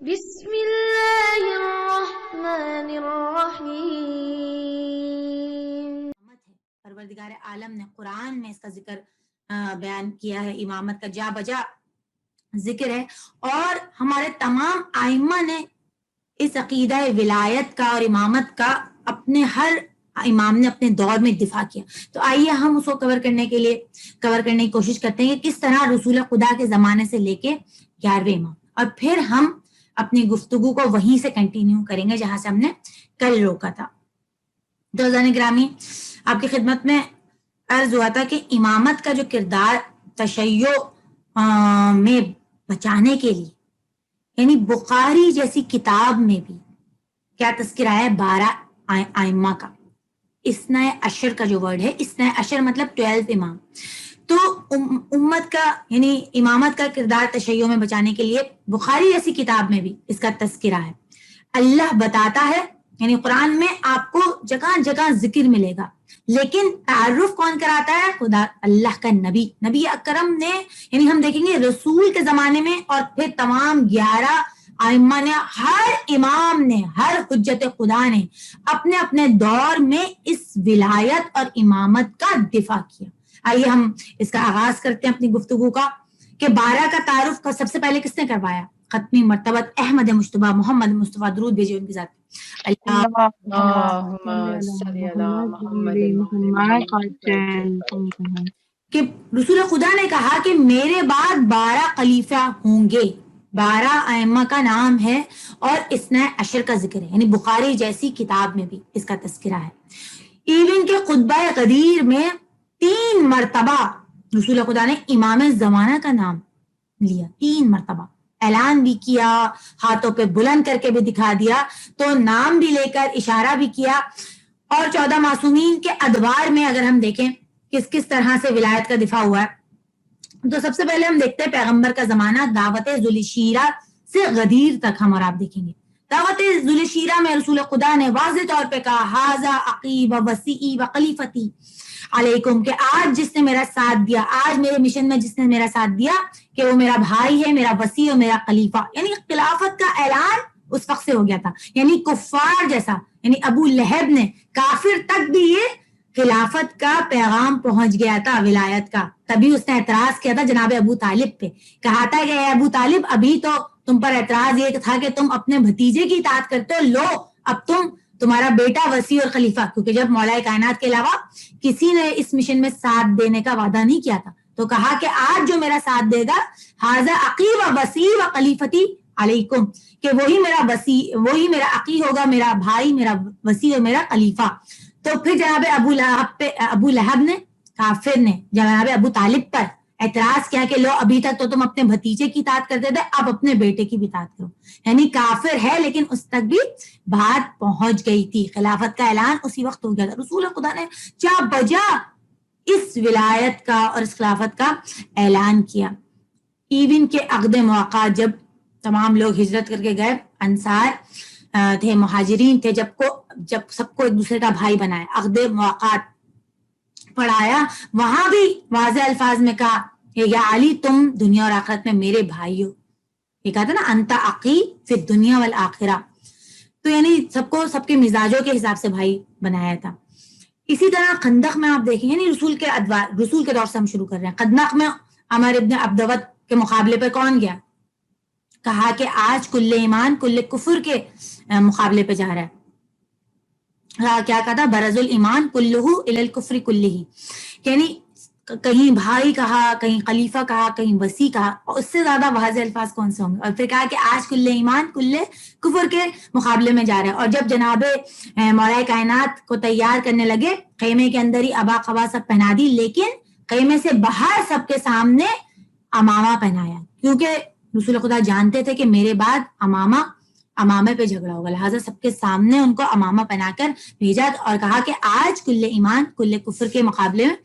بسم اللہ الرحمن الرحیم۔ پروردگار عالم نے قرآن میں اس کا ذکر بیان کیا ہے، امامت کا جا بجا ذکر ہے، اور ہمارے تمام ائمہ نے اس عقیدہ ولایت کا اور امامت کا اپنے ہر امام نے اپنے دور میں دفاع کیا۔ تو آئیے ہم اس کو کور کرنے کی کوشش کرتے ہیں کہ کس طرح رسول خدا کے زمانے سے لے کے 11ویں امام، اور پھر ہم اپنی گفتگو کو وہیں سے کنٹینیو کریں گے جہاں سے ہم نے کل روکا تھا۔ دوستان گرامی، آپ کی خدمت میں عرض ہوا تھا کہ امامت کا جو کردار تشیع میں بچانے کے لیے، یعنی بخاری جیسی کتاب میں بھی کیا تذکرہ ہے 12 ائمہ کا، اثنا عشر کا جو ورڈ ہے، اثنا عشر مطلب 12 امام۔ تو امت کا یعنی امامت کا کردار تشیع میں بچانے کے لیے بخاری جیسی کتاب میں بھی اس کا تذکرہ ہے۔ اللہ بتاتا ہے، یعنی قرآن میں آپ کو جگہ جگہ ذکر ملے گا، لیکن تعارف کون کراتا ہے؟ خدا، اللہ کا نبی اکرم نے، یعنی ہم دیکھیں گے رسول کے زمانے میں اور پھر تمام 11 ائمہ نے، ہر امام نے، ہر حجت خدا نے اپنے اپنے دور میں اس ولایت اور امامت کا دفاع کیا۔ آئیے ہم اس کا آغاز کرتے ہیں اپنی گفتگو کا کہ 12 کا تعارف کا سب سے پہلے کس نے کروایا؟ ختمی مرتبت احمد مجتبی محمد مصطفیٰ، درود بھیجیے ان کی ذات۔ کہ رسول خدا نے کہا کہ میرے بعد 12 خلیفہ ہوں گے، 12 ائمہ کا نام ہے اور اثنا عشر کا ذکر ہے، یعنی بخاری جیسی کتاب میں بھی اس کا تذکرہ ہے۔ ایون کے خطبہ غدیر میں 3 مرتبہ رسول خدا نے امام زمانہ کا نام لیا، 3 مرتبہ اعلان بھی کیا، ہاتھوں پہ بلند کر کے بھی دکھا دیا، تو نام بھی لے کر اشارہ بھی کیا۔ اور 14 معصومین کے ادوار میں اگر ہم دیکھیں کس طرح سے ولایت کا دفاع ہوا ہے، تو سب سے پہلے ہم دیکھتے ہیں پیغمبر کا زمانہ، دعوت ذوالشیرہ سے غدیر تک ہم اور آپ دیکھیں گے۔ دعوت ذوالشیرہ میں رسول خدا نے واضح طور پہ کہا ھذا عقی و وصی و خلیفتی علیکم، کہ آج جس نے میرا ساتھ دیا، آج میرے مشن میں جس نے میرا ساتھ دیا، کہ وہ میرا بھائی ہے، میرا وصی اور میرا خلیفہ۔ یعنی خلافت کا اعلان اس وقت سے ہو گیا تھا، یعنی کفار جیسا، یعنی ابو لہب نے، کافر تک بھی یہ خلافت کا پیغام پہنچ گیا تھا، ولایت کا۔ تبھی اس نے اعتراض کیا تھا جناب ابو طالب پہ، کہا تھا کہ اے ابو طالب، ابھی تو تم پر اعتراض یہ تھا کہ تم اپنے بھتیجے کی اطاعت کرتے ہو، لو اب تمہارا بیٹا وصی اور خلیفہ، کیونکہ جب مولا کائنات کے علاوہ کسی نے اس مشن میں ساتھ دینے کا وعدہ نہیں کیا تھا، تو کہا کہ آج جو میرا ساتھ دے گا ھذا عقی و وصی و خلیفتی علیکم، کہ وہی میرا وصی، وہی میرا عقی ہوگا، میرا بھائی، میرا وصی اور میرا خلیفہ۔ تو پھر جناب ابو لہب نے، کافر نے جناب ابو طالب پر اعتراض کیا کہ لو ابھی تک تو تم اپنے بھتیجے کی اطاعت کرتے تھے، اب اپنے بیٹے کی بھی اطاعت کرو۔ یعنی کافر ہے لیکن اس تک بھی بات پہنچ گئی تھی، خلافت کا اعلان اسی وقت ہو گیا تھا۔ رسول خدا نے جا بجا اس ولایت کا اور اس خلافت کا اعلان کیا۔ ایون کے عقد مواقع، جب تمام لوگ ہجرت کر کے گئے، انصار تھے، مہاجرین تھے، جب سب کو ایک دوسرے کا بھائی بنایا، عقد مواقع پڑھایا، وہاں بھی واضح الفاظ میں کہا کہ یا علی، تم دنیا اور آخرت میں میرے بھائی ہو۔ یہ کہا تھا نا انت اخی فی الدنیا والآخرہ، تو یعنی سب کو سب کے مزاجوں کے حساب سے بھائی بنایا تھا۔ اسی طرح خندق میں آپ دیکھیں، یعنی رسول کے دور سے ہم شروع کر رہے ہیں۔ خندق میں عمر ابن عبدوت کے مقابلے پہ کون گیا؟ کہا کہ آج کل ایمان کل کفر کے مقابلے پہ جا رہا ہے۔ کیا کہا تھا؟ برز الایمان کلہ الی الکفر کلہ، یعنی کہیں بھائی کہا، کہیں خلیفہ کہا، کہیں وصی کہا، اور اس سے زیادہ واضح الفاظ کون سے ہوں گے؟ اور پھر کہا کہ آج کل ایمان کل کفر کے مقابلے میں جا رہا ہے۔ اور جب جناب مولا کائنات کو تیار کرنے لگے، خیمے کے اندر ہی ابا قبا سب پہنا دی، لیکن خیمے سے باہر سب کے سامنے امامہ پہنایا، کیونکہ رسول خدا جانتے تھے کہ میرے بعد امامے پہ جھگڑا ہوگا، لہٰذا سب کے سامنے ان کو امامہ پہنا کر بھیجا اور کہا کہ آج کل ایمان کل کفر کے مقابلے میں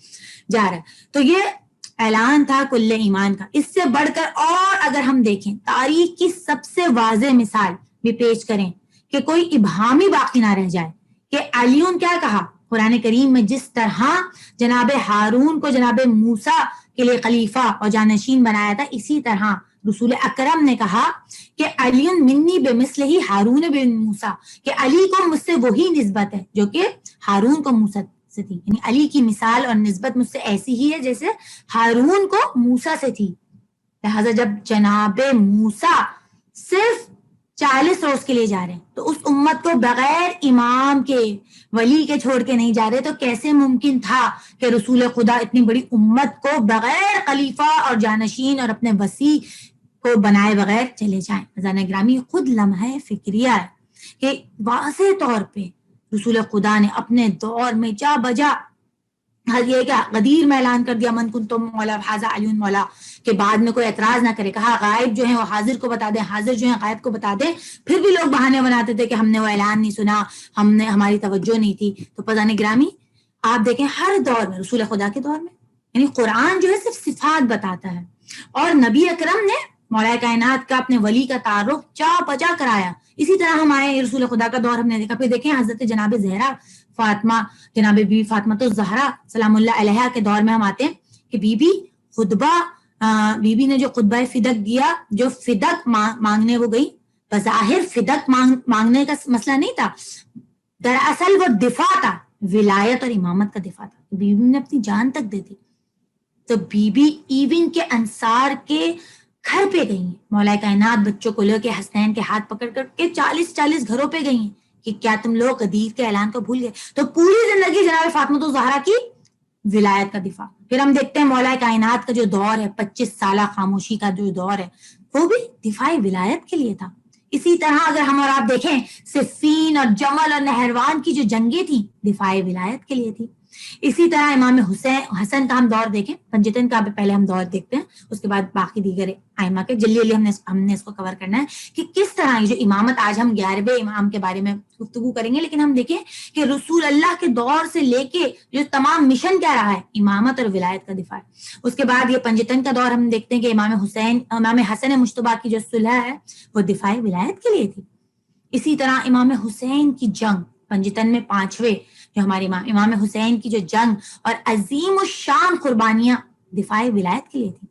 جا رہا ہے۔ تو یہ اعلان تھا کل ایمان کا۔ اس سے بڑھ کر اور اگر ہم دیکھیں، تاریخ کی سب سے واضح مثال بھی پیش کریں کہ کوئی ابہامی باقی نہ رہ جائے، کہ علیون کیا کہا قرآن کریم میں، جس طرح جناب ہارون کو جناب موسیٰ کے لیے خلیفہ اور جانشین بنایا تھا، اسی طرح رسول اکرم نے کہا کہ علی منی بمثلہ ہارون بن موسیٰ، کہ علی کو مجھ سے وہی نسبت ہے جو کہ ہارون کو موسیٰ سے تھی، یعنی علی کی مثال اور نسبت مجھ سے ایسی ہی ہے جیسے ہارون کو موسیٰ سے تھی۔ لہٰذا جب جناب موسیٰ صرف 40 روز کے لیے جا رہے ہیں تو اس امت کو بغیر امام کے، ولی کے چھوڑ کے نہیں جا رہے، تو کیسے ممکن تھا کہ رسول خدا اتنی بڑی امت کو بغیر خلیفہ اور جانشین اور اپنے وسیع کو بنائے بغیر چلے جائیں؟ عزیزان گرامی، خود لمحہ فکریہ ہے کہ واضح طور پہ رسول خدا نے اپنے دور میں جا بجا یہ کہ غدیر میں اعلان کر دیا من کنتم مولا حاذا علی مولا، کہ بعد میں کوئی اعتراض نہ کرے، کہا غائب جو ہیں وہ حاضر کو بتا دیں، حاضر جو ہیں غائب کو بتا دیں، پھر بھی لوگ بہانے بناتے تھے کہ ہم نے وہ اعلان نہیں سنا، ہماری توجہ نہیں تھی۔ تو پتہ نہیں گرامی، آپ دیکھیں ہر دور میں، رسول خدا کے دور میں یعنی قرآن جو ہے صرف صفات بتاتا ہے، اور نبی اکرم نے مولا کائنات کا اپنے ولی کا تعارف چا بجا کرایا۔ اسی طرح ہم آئے رسول خدا کا دور ہم نے دیکھا، پھر دیکھیں حضرت جناب زہرا فاطمہ، جناب بی فاطمہ تو زہرا سلام اللہ علیہا کے دور میں ہم آتے ہیں کہ بی بی نے جو خطبہ فدق دیا، جو فدق مانگنے وہ گئی، بظاہر فدق مانگنے کا مسئلہ نہیں تھا، دراصل وہ دفاع تھا، ولایت اور امامت کا دفاع تھا۔ بی بی نے اپنی جان تک دے دی۔ تو بی بی ایون کے انصار کے گھر پہ گئی ہیں، مولا کائنات بچوں کو لے کے حسنین کے ہاتھ پکڑ کر کے 40 گھروں پہ گئی ہیں کہ کیا تم لوگ غدیر کے اعلان کو بھول گئے؟ تو پوری زندگی جناب فاطمہ الزہرا کی ولایت کا دفاع۔ پھر ہم دیکھتے ہیں مولا کائنات کا جو دور ہے، 25 سالہ خاموشی کا جو دور ہے، وہ بھی دفاع ولایت کے لیے تھا۔ اسی طرح اگر ہم اور آپ دیکھیں صفین اور جمل اور نہروان کی جو جنگیں تھیں، دفاع ولایت کے لیے تھی۔ اسی طرح امام حسن کا ہم دور دیکھیں، پنجتن کا پہلے ہم دور دیکھتے ہیں، اس کے بعد باقی دیگر ائمہ کے جلدی ہم نے اس کو کور کرنا ہے کہ کس طرح یہ جو امامت، آج ہم 11ویں امام کے بارے میں گفتگو کریں گے، لیکن ہم دیکھیں کہ رسول اللہ کے دور سے لے کے جو تمام مشن کیا رہا ہے، امامت اور ولایت کا دفاع۔ اس کے بعد یہ پنجتن کا دور ہم دیکھتے ہیں کہ امام حسن مجتبیٰ کی جو صلح ہے وہ دفاع ولایت کے لیے تھی۔ اسی طرح امام حسین کی جنگ پنجتن میں 5ویں جو ہمارے امام حسین کی جو جنگ اور عظیم الشان قربانیاں دفاع ولایت کے لیے تھی۔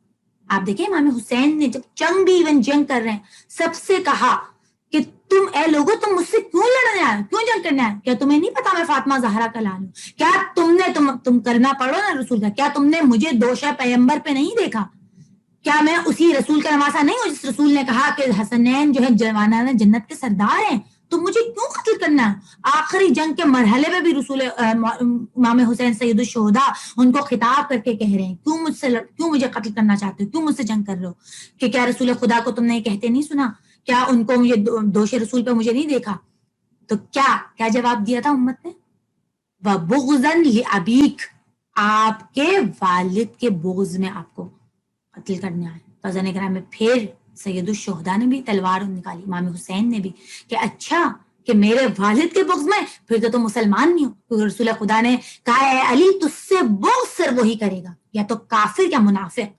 آپ دیکھیں امام حسین نے جب جنگ کر رہے ہیں، سب سے کہا کہ تم اے لوگوں، تم مجھ سے کیوں لڑنے آئے، کیوں جنگ کرنے آئے؟ کیا تمہیں نہیں پتا میں فاطمہ زہرا کا لال ہوں؟ کیا تم کرنا پڑھو نا رسول کا، کیا تم نے مجھے دوشہ پیغمبر پہ نہیں دیکھا؟ کیا میں اسی رسول کا نواسا نہیں ہوں جس رسول نے کہا کہ حسنین جو ہے جوانان جنت کے سردار ہیں؟ تو مجھے کیوں قتل کرنا ہے؟ آخری جنگ کے مرحلے میں بھی رسول امام حسین سید الشہداء ان کو خطاب کر کے کہہ رہے ہیں کیوں مجھے قتل کرنا چاہتے ہو، کیوں مجھ سے جنگ کر رہے ہو؟ کہ کیا رسول خدا کو تم نے کہتے نہیں سنا؟ کیا ان کو مجھے دوش رسول پہ مجھے نہیں دیکھا؟ تو کیا جواب دیا تھا امت نے؟ وَبُغْضًا لِأَبِيكَ، آپ کے والد کے بغض میں آپ کو قتل کرنے آئے۔ فضل کرام میں پھر سید الشہداء نے بھی تلوار نکالی، امام حسین نے بھی، کہ اچھا کہ میرے والد کے بغض میں، پھر تو تم مسلمان نہیں ہو، کیونکہ رسول خدا نے کہا اے علی تجھ سے بغض صرف وہی کرے گا، یا تو کافر یا منافق،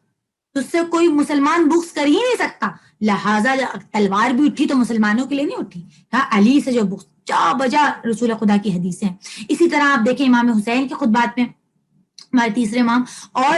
تجھ سے کوئی مسلمان بغض کر ہی نہیں سکتا۔ لہٰذا تلوار بھی اٹھی تو مسلمانوں کے لیے نہیں اٹھی، کہا علی سے جو بغض، جا بجا رسول خدا کی حدیثیں۔ اسی طرح آپ دیکھیں امام حسین کے خطبات میں، ہمارے تیسرے امام، اور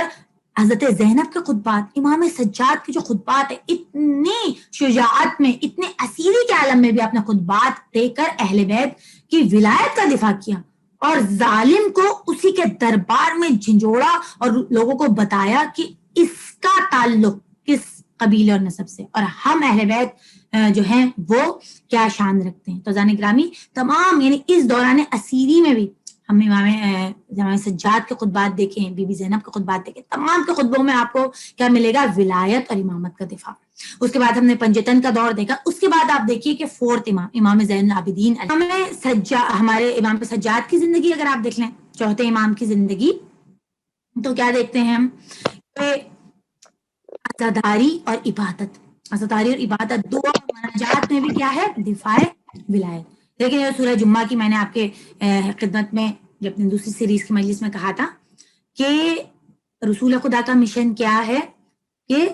حضرت زینب کے خطبات، امام سجاد کے جو خطبات ہیں، اتنی شجاعت میں، اتنے اسیری کے عالم میں بھی آپ نے خطبات دے کر اہل بیت کی ولایت کا دفاع کیا، اور ظالم کو اسی کے دربار میں جھنجھوڑا اور لوگوں کو بتایا کہ اس کا تعلق کس قبیلے اور نسب سے، اور ہم اہل بیت جو ہیں وہ کیا شان رکھتے ہیں۔ تو عزیزان گرامی، تمام یعنی اس دوران اسیری میں بھی ہم امام سجاد کے خطبات دیکھیں، بی بی زینب کے خطبات دیکھیں، تمام کے خطبوں میں آپ کو کیا ملے گا؟ ولایت اور امامت کا دفاع۔ اس کے بعد ہم نے پنجتن کا دور دیکھا۔ اس کے بعد آپ دیکھیے کہ فورتھ امام زین العابدین، ہمارے امام سجاد کی زندگی اگر آپ دیکھ لیں، چوتھے امام کی زندگی، تو کیا دیکھتے ہیں ہم کہ عزاداری اور عبادت، دعا اور مناجات میں بھی کیا ہے؟ دفاع ولایت۔ لیکن یہ سورہ جمعہ کی میں نے آپ کے خدمت میں جب اپنی دوسری سیریز کی مجلس میں کہا تھا کہ رسول خدا کا مشن کیا ہے کہ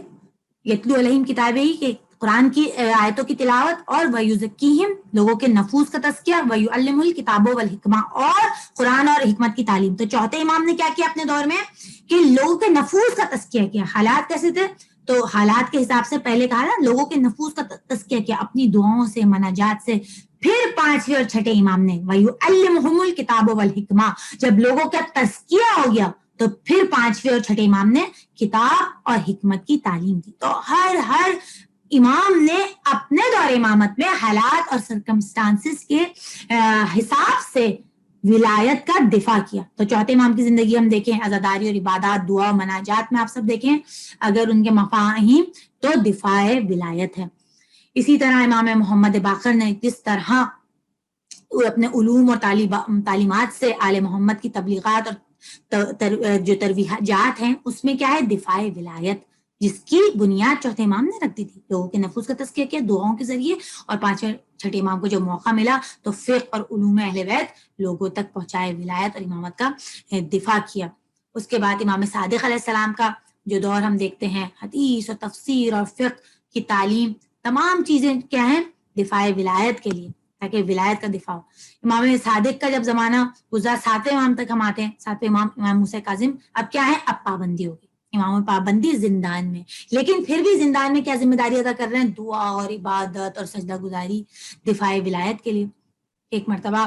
یتلو علیہم کتابہ، کہ قرآن کی آیتوں کی تلاوت، اور ویزکیہم، لوگوں کے نفوس کا تزکیہ، ویعلم الکتاب والحکمہ، اور قرآن اور حکمت کی تعلیم۔ تو چوتھے امام نے کیا کیا اپنے دور میں؟ کہ لوگوں کے نفوس کا تزکیہ کیا۔ حالات کیسے تھے؟ تو حالات کے حساب سے پہلے کہا نا لوگوں کے نفوس کا تزکیہ کیا اپنی دعاؤں سے مناجات سے. پھر 5ویں اور 6ٹھے امام نے وَيُعَلِّمُهُمُ الْكِتَابَ وَالْحِكْمَةَ, جب لوگوں کا تزکیہ ہو گیا تو پھر 5ویں اور 6ٹھے امام نے کتاب اور حکمت کی تعلیم دی. تو ہر امام نے اپنے دور امامت میں حالات اور سرکمسٹانسز کے حساب سے ولایت کا دفاع کیا. تو چوتھے امام کی زندگی ہم دیکھیں, عزاداری اور عبادات, دعا و مناجات میں آپ سب دیکھیں اگر ان کے مفاہیم تو دفاع ولایت ہے. اسی طرح امام محمد باقر نے کس طرح اپنے علوم اور تعلیمات سے آل محمد کی تبلیغات اور جو ترویجات ہیں اس میں کیا ہے دفاع ولایت, جس کی بنیاد چوتھے امام نے رکھ دی تھی. لوگوں کے نفوس کا تزکیہ کیا دعاؤں کے ذریعے, اور 5ویں 6ٹھے امام کو جو موقع ملا تو فقہ اور علوم اہل بیت لوگوں تک پہنچائے, ولایت اور امامت کا دفاع کیا. اس کے بعد امام صادق علیہ السلام کا جو دور ہم دیکھتے ہیں, حدیث اور تفسیر اور فقہ کی تعلیم, تمام چیزیں کیا ہیں دفاع ولایت کے لیے, تاکہ ولایت کا دفاع ہو. امام صادق کا جب زمانہ گزرا 7ویں امام تک ہم آتے ہیں, 7ویں امام امام موسیٰ کاظم, اب کیا ہے اب پابندی ہوگی, امام پابندی زندان میں, لیکن پھر بھی زندان میں کیا ذمہ داری ادا کر رہے ہیں, دعا اور عبادت اور سجدہ گزاری دفاع ولایت کے لیے. ایک مرتبہ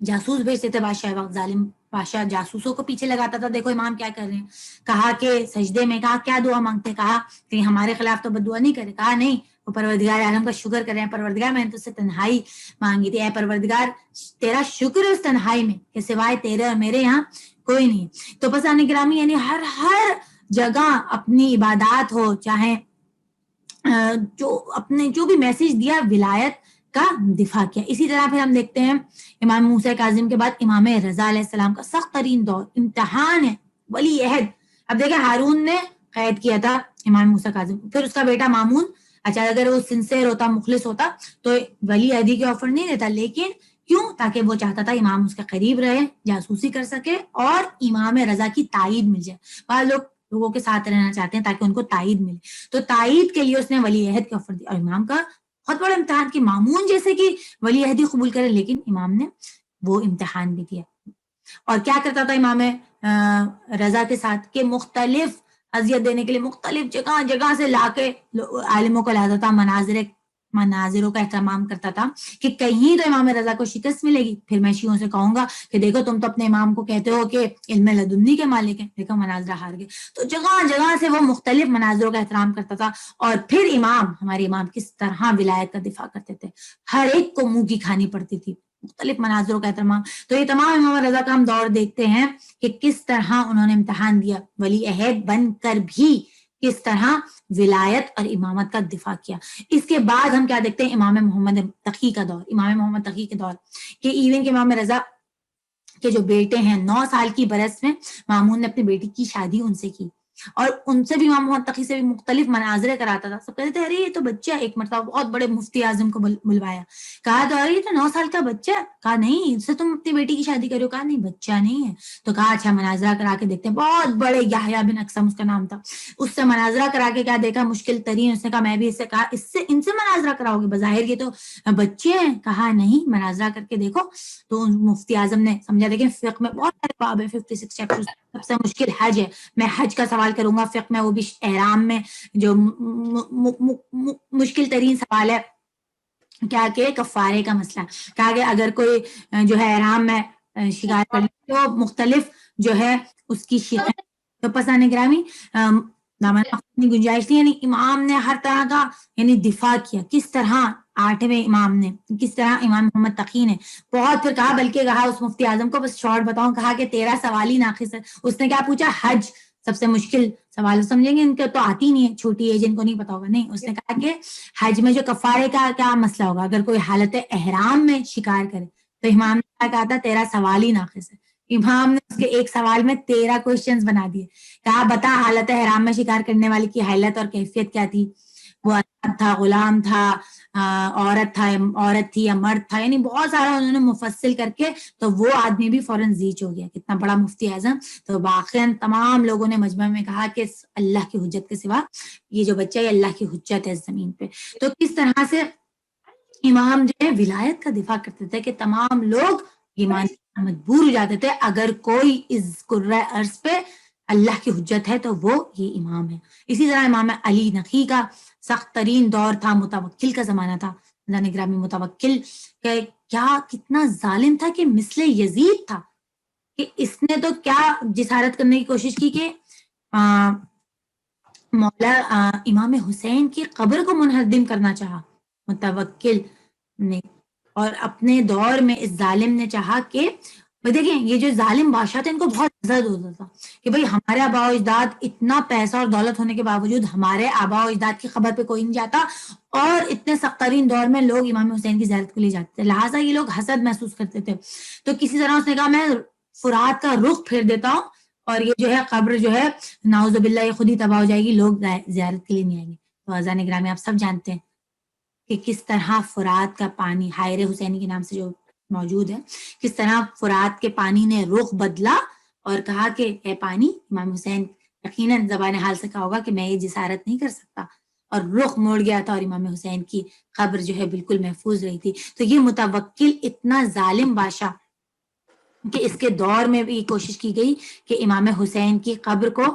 جاسوس بھیجتے تھے بادشاہ وقت, ظالم بادشاہ جاسوسوں کو پیچھے لگاتا تھا, دیکھو امام کیا کر رہے ہیں, کہا کہ سجدے میں, کہا کیا دعا مانگتے, کہا کہ ہمارے خلاف تو بد دعا نہیں کرے, کہا نہیں وہ پروردگار عالم کا شکر کر رہے ہیں, پروردگار میں نے تجھ سے تنہائی مانگی تھی, اے پروردگار تیرا شکر ہے اس تنہائی میں کہ سوائے تیرے اور میرے یہاں کوئی نہیں. تو پسان گرامی یعنی ہر جگہ اپنی عبادات ہو, چاہے جو بھی میسج دیا ولایت کا دفاع کیا. اسی طرح پھر ہم دیکھتے ہیں امام موسیٰ کاظم کے بعد امام رضا علیہ السلام کا سخت ترین دور, امتحان ہے, ولی عہد. اب دیکھیں ہارون نے قید کیا تھا امام موسیٰ کاظم, پھر اس کا بیٹا مامون, اچھا اگر وہ سنسیر ہوتا, مخلص ہوتا تو ولی عہدی کے آفر نہیں دیتا, لیکن کیوں, تاکہ وہ چاہتا تھا امام اس کے قریب رہے, جاسوسی کر سکے اور امام رضا کی تائید مل جائے. بعض لوگوں کے ساتھ رہنا چاہتے ہیں تاکہ ان کو تائید ملے, تو تائید کے لیے اس نے ولی عہد کا آفر دیا. اور امام کا بہت بڑا امتحان کہ مامون جیسے کہ ولی عہدی قبول کرے, لیکن امام نے وہ امتحان بھی دیا. اور کیا کرتا تھا امام رضا کے ساتھ کہ مختلف اذیت دینے کے لیے مختلف جگہ سے لا کے عالموں کو لاتا تھا, مناظروں کا اہتمام کرتا تھا کہ کہیں تو امام رضا کو شکست ملے گی, پھر میں شیعوں سے کہوں گا کہ دیکھو تم تو اپنے امام کو کہتے ہو کہ علم لدنی کے مالک ہیں, دیکھو مناظرہ ہار گئے. تو جگہ سے وہ مختلف مناظروں کا احترام کرتا تھا. اور پھر ہمارے امام کس طرح ولایت کا دفاع کرتے تھے, ہر ایک کو منہ کی کھانی پڑتی تھی, مختلف مناظروں کا اہتمام. تو یہ تمام امام رضا کا ہم دور دیکھتے ہیں کہ کس طرح انہوں نے امتحان دیا, ولی عہد بن کر بھی کس طرح ولایت اور امامت کا دفاع کیا. اس کے بعد ہم کیا دیکھتے ہیں, امام محمد تقی کا دور, امام محمد تقی کے دور کہ ایون کے امام رضا کے جو بیٹے ہیں 9 سال کی برس میں مامون نے اپنی بیٹی کی شادی ان سے کی, اور ان سے بھی امام محمد تقی سے بھی مختلف مناظرے کراتا تھا. سب کہتے تھے ارے یہ تو بچہ, ایک مرتبہ بہت بڑے مفتی اعظم کو بلوایا, کہا تو ارے یہ تو 9 سال کا بچہ, کہا نہیں اس سے تم اپنی بیٹی کی شادی کرو, کہا نہیں بچہ نہیں ہے. تو کہا اچھا مناظرہ کرا کے دیکھتے ہیں. بہت بڑے یحییٰ بن اقسم اس کا نام تھا, اس سے مناظرہ کرا کے کیا دیکھا مشکل ترین, اس نے کہا میں بھی اس سے, کہا ان سے مناظرہ کراؤ گے, بظاہر یہ تو بچے ہیں, کہا نہیں مناظرہ کر کے دیکھو. تو مفتی اعظم نے سمجھا, دیکھیں فقہ میں بہت سارے باب ہیں, 56 چیپٹر, سب سے مشکل حج ہے, میں حج کا سوال کروں گا فقہ میں, وہ بھی احرام میں جو مشکل ترین سوال ہے کیا کہ کفارے کا مسئلہ. کہا کہ اگر کوئی جو ہے احرام میں شکار کرنے تو مختلف جو ہے اس کی شکایت, تو پسند گرامی گنجائش نہیں. یعنی امام نے ہر طرح کا یعنی دفاع کیا. کس طرح 8ویں امام نے, کس طرح امام محمد تقی نے بہت پھر کہا, بلکہ کہا اس مفتی اعظم کو, بس شارٹ بتاؤں, کہا کہ تیرا سوال ہی ناقص ہے. اس نے کیا پوچھا, حج سب سے مشکل سوال, سمجھیں گے ان کو تو آتی نہیں ہے, چھوٹی ہے جن کو نہیں پتا ہوگا, نہیں. اس نے کہا کہ حج میں جو کفارے کا کیا مسئلہ ہوگا اگر کوئی حالت احرام میں شکار کرے, تو امام نے کہا تھا تیرا سوال ہی ناقص ہے. امام نے اس کے ایک سوال میں 13 کوشچنز بنا دیے. کہا بتا حالت حرام میں شکار کرنے والے کی حالت اور کیفیت کیا تھی, وہ آزاد تھا, غلام تھا, عورت تھی یا مرد تھا, یعنی بہت سارا انہوں نے مفصل کر کے, تو وہ آدمی بھی فوراً زیچ ہو گیا, کتنا بڑا مفتی اعظم. تو واقعاً تمام لوگوں نے مجمع میں کہا کہ اللہ کی حجت کے سوا یہ جو بچہ ہے اللہ کی حجت ہے اس زمین پہ. تو کس طرح سے امام جو ہے ولایت کا دفاع کرتے تھے کہ تمام لوگ ایمان مجبور ہو جاتے تھے اگر کوئی اس قرۂ ارض پہ اللہ کی حجت ہے تو وہ یہ امام ہے. اسی طرح امام علی نقی کا سخت ترین دور تھا، متوکل کا زمانہ تھا. اللہ گرامی متوکل کیا کتنا ظالم تھا کہ مثل یزید تھا کہ اس نے تو کیا جسارت کرنے کی کوشش کی کہ مولا امام حسین کی قبر کو منہدم کرنا چاہا متوکل نے. اور اپنے دور میں اس ظالم نے چاہا کہ دیکھیں یہ جو ظالم بادشاہ تھے ان کو بہت حسد ہوتا تھا کہ بھئی ہمارے آباء و اجداد اتنا پیسہ اور دولت ہونے کے باوجود ہمارے آباء و اجداد کی خبر پہ کوئی نہیں جاتا، اور اتنے سخت ترین دور میں لوگ امام حسین کی زیارت کے لیے جاتے تھے، لہٰذا یہ لوگ حسد محسوس کرتے تھے. تو کسی طرح اس نے کہا میں فرات کا رخ پھیر دیتا ہوں اور یہ جو ہے قبر جو ہے نعوذ باللہ یہ خود ہی تباہ ہو جائے گی، لوگ زیارت کے لیے نہیں آئیں گے. تو اذان گرامی آپ سب جانتے ہیں کہ کس طرح فرات کا پانی حائر حسینی کے نام سے جو موجود ہے، کس طرح فرات کے پانی نے رخ بدلا اور کہا کہ اے پانی، امام حسین یقیناً زبان حال سے کہا ہوگا کہ میں یہ جسارت نہیں کر سکتا، اور رخ موڑ گیا تھا اور امام حسین کی قبر جو ہے بالکل محفوظ رہی تھی. تو یہ متوکل اتنا ظالم بادشاہ کہ اس کے دور میں بھی کوشش کی گئی کہ امام حسین کی قبر کو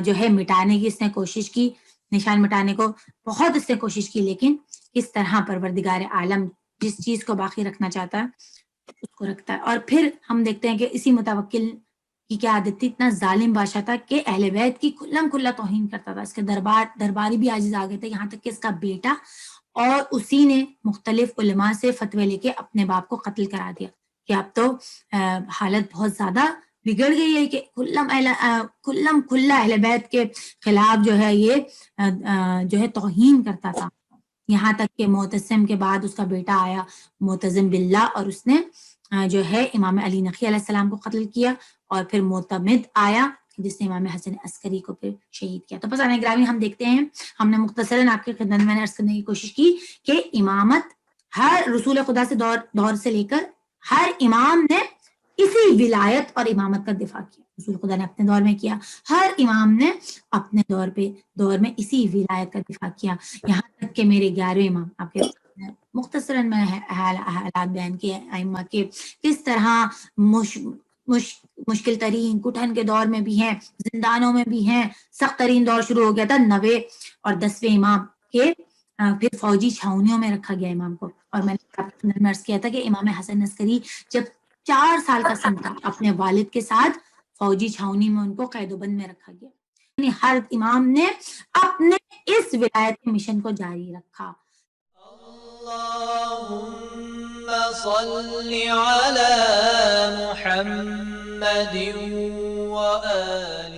جو ہے مٹانے کی اس نے کوشش کی، نشان مٹانے کو بہت اس نے کوشش کی، لیکن کس طرح پروردگار عالم جس چیز کو باقی رکھنا چاہتا ہے اس کو رکھتا ہے. اور پھر ہم دیکھتے ہیں کہ اسی متوکل کی کیا عادت تھی، اتنا ظالم بادشاہ تھا کہ اہل بیت کی کھلم کھلا توہین کرتا تھا. اس کے درباری بھی عاجز آ گئے تھے، یہاں تک کہ اس کا بیٹا اور اسی نے مختلف علماء سے فتوے لے کے اپنے باپ کو قتل کرا دیا کہ اب تو حالت بہت زیادہ بگڑ گئی ہے کہ کھلم کھلا اہل بیت کے خلاف جو ہے یہ جو ہے توہین کرتا تھا. یہاں تک کہ معتصم کے بعد اس کا بیٹا آیا معتصم باللہ، اور اس نے جو ہے امام علی نقی علیہ السلام کو قتل کیا، اور پھر معتمد آیا جس نے امام حسن عسکری کو پھر شہید کیا. تو بس گرامی ہم دیکھتے ہیں، ہم نے مختصراً آپ کی خدمت میں عرض کرنے کی کوشش کی کہ امامت ہر رسول خدا سے دور سے لے کر ہر امام نے اسی ولایت اور امامت کا دفاع کیا. رسول خدا نے اپنے دور میں کیا، ہر امام نے اپنے دور میں اسی ولایت کا دفاع کیا. یہاں تک کہ میرے 11ویں امام آپ کے مختصراً میں حالات بیان کیے ائمہ کے کس طرح مشکل ترین کٹھن کے دور میں بھی ہیں، زندانوں میں بھی ہیں. سخت ترین دور شروع ہو گیا تھا 9ویں اور 10ویں امام کے، پھر فوجی چھاونیوں میں رکھا گیا امام کو. اور میں نے عرض کیا تھا کہ امام حسن عسکری جب 4 سال کا سن تھا اپنے والد کے ساتھ فوجی چھاونی میں ان کو قید و بند میں رکھا گیا. یعنی ہر امام نے اپنے اس ولایت کے مشن کو جاری رکھا. اللهم صل على محمد وآل